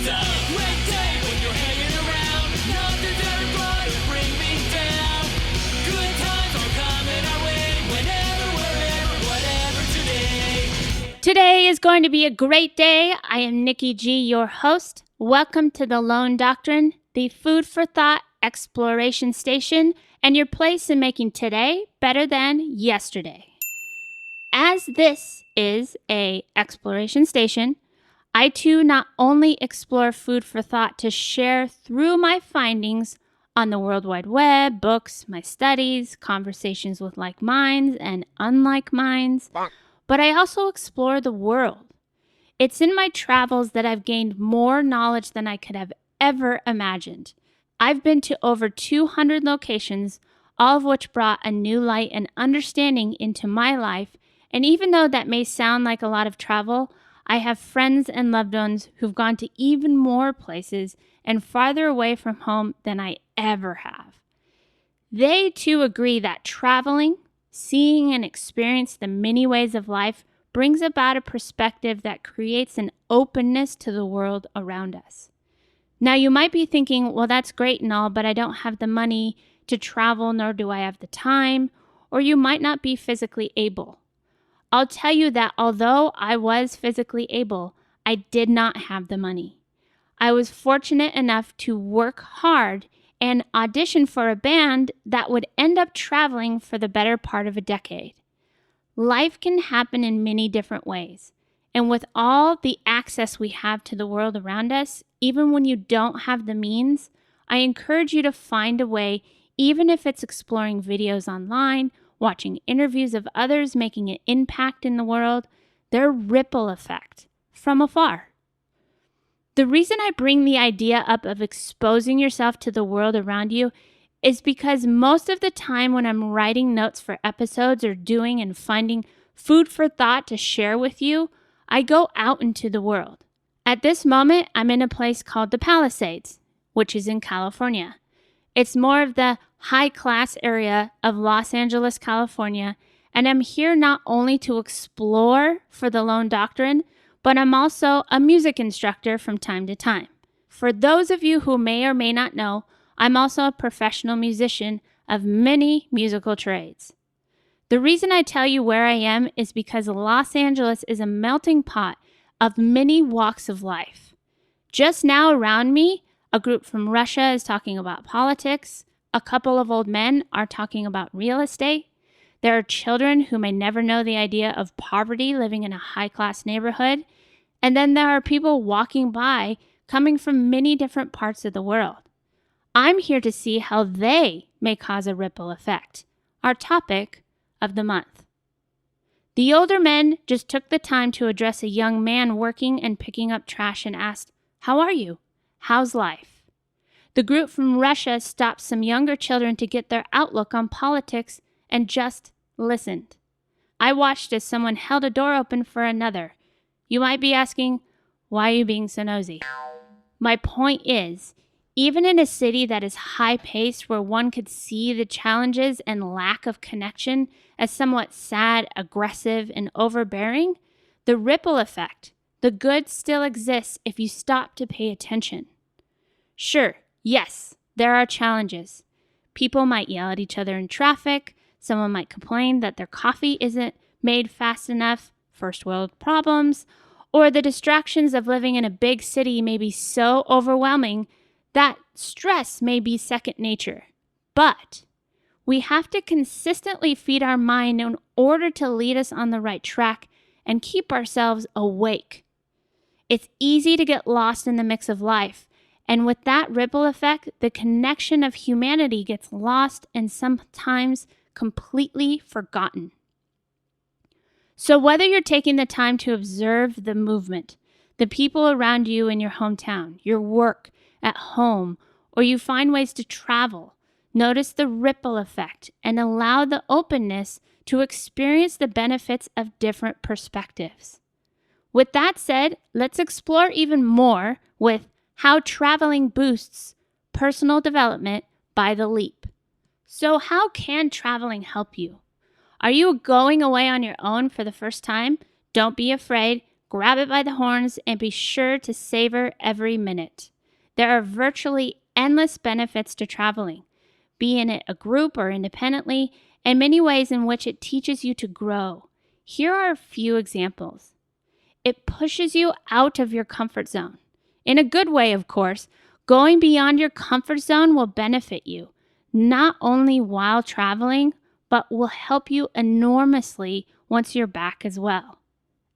a great day when you're hanging around. Nothing's ever gonna bring me down. Good times are coming our way. Whenever, wherever, whatever today. Today is going to be a great day. I am Nikki G, your host. Welcome to the Lone Doctrine, the food for thought exploration station, and your place in making today better than yesterday. As this is a exploration station, I too not only explore food for thought to share through my findings on the World Wide Web, books, my studies, conversations with like minds and unlike minds, but I also explore the world. It's in my travels that I've gained more knowledge than I could have ever imagined. I've been to over 200 locations, all of which brought a new light and understanding into my life. And even though that may sound like a lot of travel, I have friends and loved ones who've gone to even more places and farther away from home than I ever have. They too agree that traveling, seeing and experience the many ways of life brings about a perspective that creates an openness to the world around us. Now you might be thinking, well, that's great and all, but I don't have the money to travel, nor do I have the time, or you might not be physically able. I'll tell you that although I was physically able, I did not have the money. I was fortunate enough to work hard and audition for a band that would end up traveling for the better part of a decade. Life can happen in many different ways. And with all the access we have to the world around us, even when you don't have the means, I encourage you to find a way, even if it's exploring videos online, watching interviews of others making an impact in the world, their ripple effect from afar. The reason I bring the idea up of exposing yourself to the world around you is because most of the time when I'm writing notes for episodes or doing and finding food for thought to share with you, I go out into the world. At this moment, I'm in a place called the Palisades, which is in California. It's more of the high-class area of Los Angeles, California, and I'm here not only to explore for the Lone Doctrine, but I'm also a music instructor from time to time. For those of you who may or may not know, I'm also a professional musician of many musical trades. The reason I tell you where I am is because Los Angeles is a melting pot of many walks of life. Just now around me, a group from Russia is talking about politics. A couple of old men are talking about real estate. There are children who may never know the idea of poverty living in a high-class neighborhood. And then there are people walking by coming from many different parts of the world. I'm here to see how they may cause a ripple effect, our topic of the month. The older men just took the time to address a young man working and picking up trash and asked, "How are you? How's life?" The group from Russia stopped some younger children to get their outlook on politics and just listened. I watched as someone held a door open for another. You might be asking, why are you being so nosy? My point is, even in a city that is high-paced where one could see the challenges and lack of connection as somewhat sad, aggressive, and overbearing, the ripple effect, the good still exists if you stop to pay attention. Sure, yes, there are challenges. People might yell at each other in traffic. Someone might complain that their coffee isn't made fast enough, first world problems, or the distractions of living in a big city may be so overwhelming that stress may be second nature. But we have to consistently feed our mind in order to lead us on the right track and keep ourselves awake. It's easy to get lost in the mix of life, and with that ripple effect, the connection of humanity gets lost and sometimes completely forgotten. So whether you're taking the time to observe the movement, the people around you in your hometown, your work, at home, or you find ways to travel, notice the ripple effect and allow the openness to experience the benefits of different perspectives. With that said, let's explore even more with how traveling boosts personal development by the leap. So how can traveling help you? Are you going away on your own for the first time? Don't be afraid. Grab it by the horns and be sure to savor every minute. There are virtually endless benefits to traveling, be in it a group or independently, and many ways in which it teaches you to grow. Here are a few examples. It pushes you out of your comfort zone. In a good way, of course. Going beyond your comfort zone will benefit you, not only while traveling, but will help you enormously once you're back as well.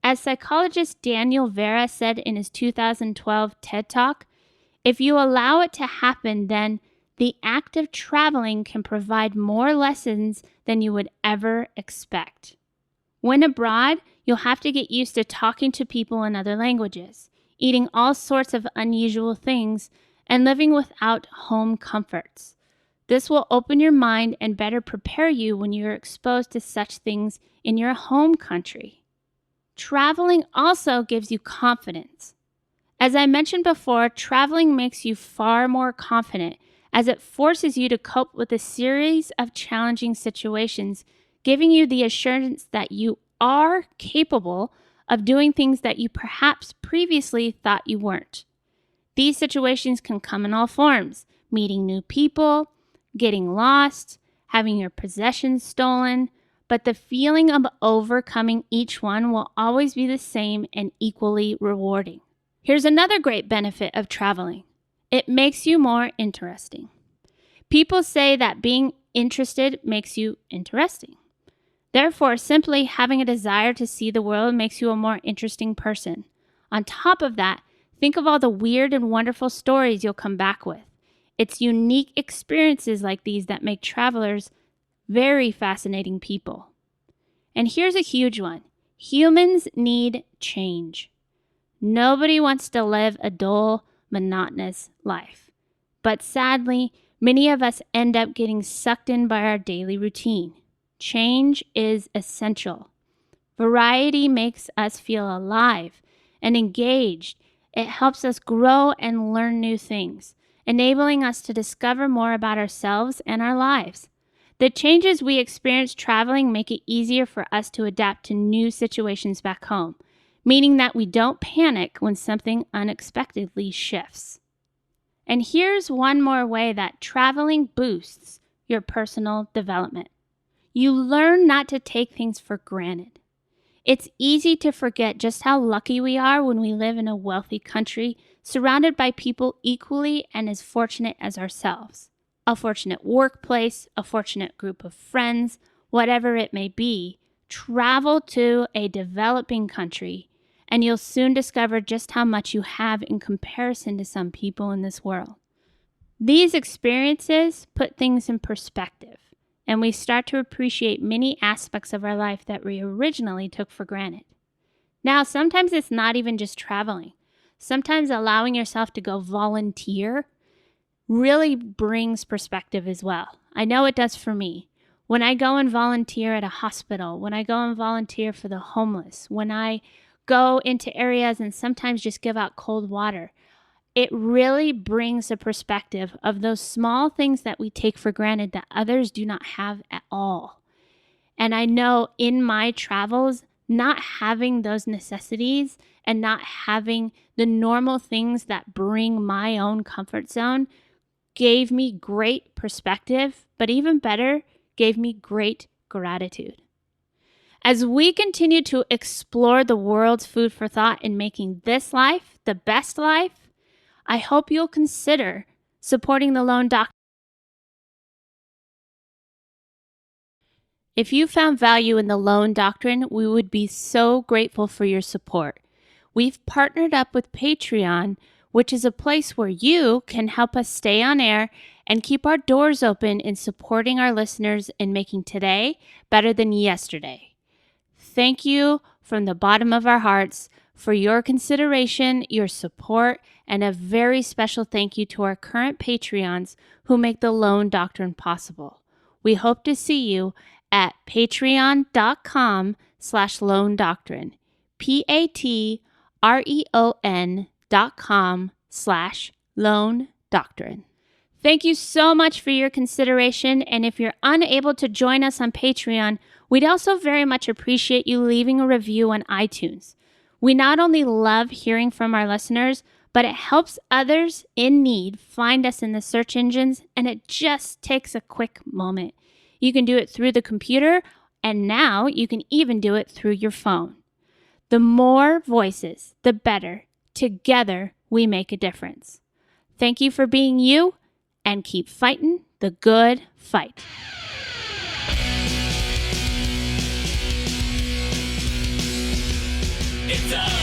As psychologist Daniel Vera said in his 2012 TED Talk, if you allow it to happen, then the act of traveling can provide more lessons than you would ever expect. When abroad, you'll have to get used to talking to people in other languages, eating all sorts of unusual things, and living without home comforts. This will open your mind and better prepare you when you're exposed to such things in your home country. Traveling also gives you confidence. As I mentioned before, traveling makes you far more confident as it forces you to cope with a series of challenging situations, giving you the assurance that you are capable of doing things that you perhaps previously thought you weren't. These situations can come in all forms: meeting new people, getting lost, having your possessions stolen, but the feeling of overcoming each one will always be the same and equally rewarding. Here's another great benefit of traveling. It makes you more interesting. People say that being interested makes you interesting. Therefore, simply having a desire to see the world makes you a more interesting person. On top of that, think of all the weird and wonderful stories you'll come back with. It's unique experiences like these that make travelers very fascinating people. And here's a huge one. Humans need change. Nobody wants to live a dull, monotonous life. But sadly, many of us end up getting sucked in by our daily routine. Change is essential. Variety makes us feel alive and engaged. It helps us grow and learn new things, enabling us to discover more about ourselves and our lives. The changes we experience traveling make it easier for us to adapt to new situations back home, meaning that we don't panic when something unexpectedly shifts. And here's one more way that traveling boosts your personal development. You learn not to take things for granted. It's easy to forget just how lucky we are when we live in a wealthy country surrounded by people equally and as fortunate as ourselves. A fortunate workplace, a fortunate group of friends, whatever it may be, travel to a developing country and you'll soon discover just how much you have in comparison to some people in this world. These experiences put things in perspective, and we start to appreciate many aspects of our life that we originally took for granted. Now, sometimes it's not even just traveling. Sometimes allowing yourself to go volunteer really brings perspective as well. I know it does for me. When I go and volunteer at a hospital, when I go and volunteer for the homeless, when I go into areas and sometimes just give out cold water, it really brings a perspective of those small things that we take for granted that others do not have at all. And I know in my travels, not having those necessities and not having the normal things that bring my own comfort zone gave me great perspective, but even better, gave me great gratitude. As we continue to explore the world's food for thought in making this life the best life, I hope you'll consider supporting the Lone Doctrine. If you found value in the Lone Doctrine, we would be so grateful for your support. We've partnered up with Patreon, which is a place where you can help us stay on air and keep our doors open in supporting our listeners in making today better than yesterday. Thank you from the bottom of our hearts for your consideration, your support, and a very special thank you to our current Patreons who make the Lone Doctrine possible. We hope to see you at patreon.com/Lone Doctrine, patreon.com/Lone Doctrine. Thank you so much for your consideration, and if you're unable to join us on Patreon, we'd also very much appreciate you leaving a review on iTunes. We not only love hearing from our listeners, but it helps others in need find us in the search engines, and it just takes a quick moment. You can do it through the computer, and now you can even do it through your phone. The more voices, the better. Together, we make a difference. Thank you for being you, and keep fighting the good fight. It's